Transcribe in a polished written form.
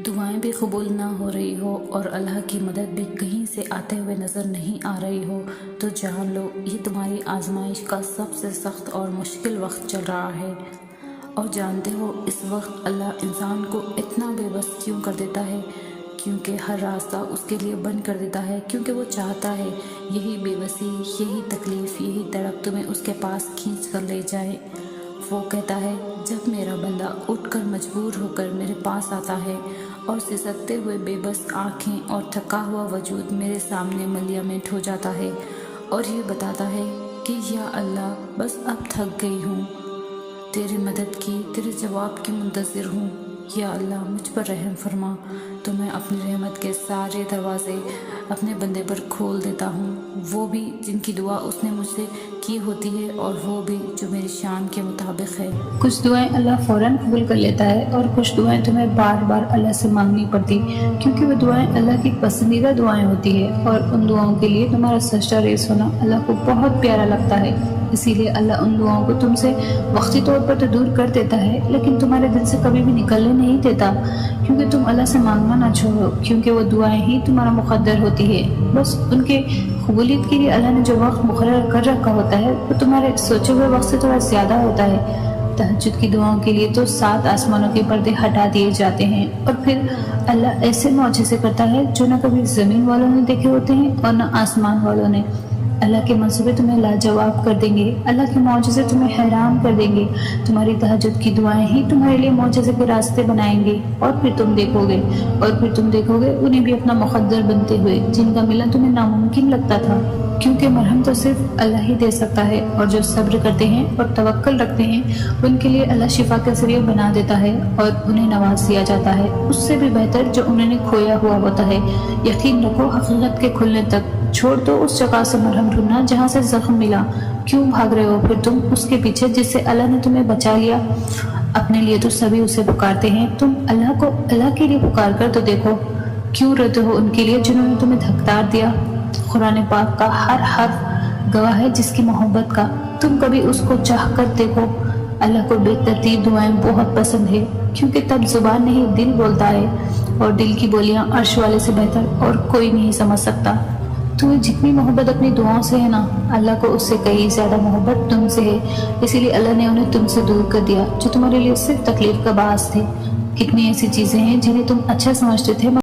दुआएं भी कबूल ना हो रही हो और अल्लाह की मदद भी कहीं से आते हुए नज़र नहीं आ रही हो तो जान लो ये तुम्हारी आजमाइश का सबसे सख्त और मुश्किल वक्त चल रहा है। और जानते हो इस वक्त अल्लाह इंसान को इतना बेबस क्यों कर देता है? क्योंकि हर रास्ता उसके लिए बंद कर देता है, क्योंकि वो चाहता है यही बेबसी, यही तकलीफ़, यही तड़प तुम्हें उसके पास खींच कर ले जाए। वो कहता है जब मेरा बंदा उठकर मजबूर होकर मेरे पास आता है और सिसकते हुए बेबस आँखें और थका हुआ वजूद मेरे सामने मलियामेंट हो जाता है और ये बताता है कि या अल्लाह बस अब थक गई हूँ, तेरी मदद की, तेरे जवाब की मुंतज़िर हूँ, या अल्लाह मुझ पर रहम फरमा। तो मैं अपनी रहमत के सारे दरवाज़े अपने बंदे पर खोल देता हूँ, वो भी जिनकी दुआ उसने मुझसे की होती है और वो भी जो मेरी शान के मुताबिक है। कुछ दुआएं अल्लाह फ़ौरन कबूल कर लेता है और कुछ दुआएं तुम्हें बार बार अल्लाह से मांगनी पड़ती, क्योंकि वो दुआएं अल्लाह की पसंदीदा दुआएं होती है और उन दुआओं के लिए तुम्हारा सजदा रेज़ होना अल्लाह को बहुत प्यारा लगता है। इसीलिए अल्लाह उन दुआओं को तुमसे वक्ती तौर पर तो दूर कर देता है, लेकिन तुम्हारे दिल से कभी भी निकलने नहीं देता, क्योंकि तुम अल्लाह से मांगना ना छोड़ो, क्योंकि वो दुआएं ही तुम्हारा मुक़द्दर होती है। बस उनके कबूलियत के लिए अल्लाह ने जो वक्त मुकर्रर कर रखा होता है वो तुम्हारे सोचे हुए वक्त से थोड़ा ज़्यादा होता है। तहज्जुद की दुआओं के लिए तो 7 आसमानों के पर्दे हटा दिए जाते हैं और फिर अल्लाह ऐसे मौजज़े करता है जो न कभी ज़मीन वालों ने देखे होते हैं और न आसमान वालों ने। अल्लाह के मंसूबे तुम्हें लाजवाब कर देंगे, अल्लाह के मौजज़े तुम्हें हैरान कर देंगे। तुम्हारी तहज्जुद की दुआएं ही तुम्हारे लिए मौजज़े के रास्ते बनाएंगे और फिर तुम देखोगे उन्हें भी अपना मुक़द्दर बनते हुए, जिनका मिलन तुम्हें नामुमकिन लगता था। क्योंकि मरहम तो सिर्फ अल्लाह ही दे सकता है और जो सब्र करते हैं और तवक्कल रखते हैं उनके लिए अल्लाह शिफा का ज़रिया बना देता है और उन्हें नवाज दिया जाता है उससे भी बेहतर जो उन्होंने खोया हुआ होता है। यकीन रखो हकीकत के खुलने तक छोड़ दो उस जगह से मरहम ढूंढना जहाँ से जख्म मिला। क्यों भाग रहे हो फिर तुम उसके पीछे जिससे अल्लाह ने तुम्हें बचा लिया? अपने लिए तो सभी उसे पुकारते हैं, तुम अल्लाह को अल्लाह के लिए पुकार कर तो देखो। क्यों रोते हो उनके लिए जिन्होंने तुम्हें धकदार दिया? कुरान पाक का हर हर्फ गवाह है जिसकी मोहब्बत का। तुम कभी उसको चाह कर देखो। अल्लाह को बेतरतीब दुआएं बहुत पसंद है, क्योंकि तब जुबान नहीं दिल बोलता है और दिल की बोलियां अर्श वाले से बेहतर और कोई नहीं समझ सकता। तुम्हें जितनी मोहब्बत अपनी दुआओं से है ना, अल्लाह को उससे कहीं ज़्यादा मोहब्बत तुमसे है। इसीलिए अल्लाह ने उन्हें तुमसे दूर कर दिया जो तुम्हारे लिए सिर्फ तकलीफ का बास थे। कितनी ऐसी चीज़ें हैं जिन्हें तुम अच्छा समझते थे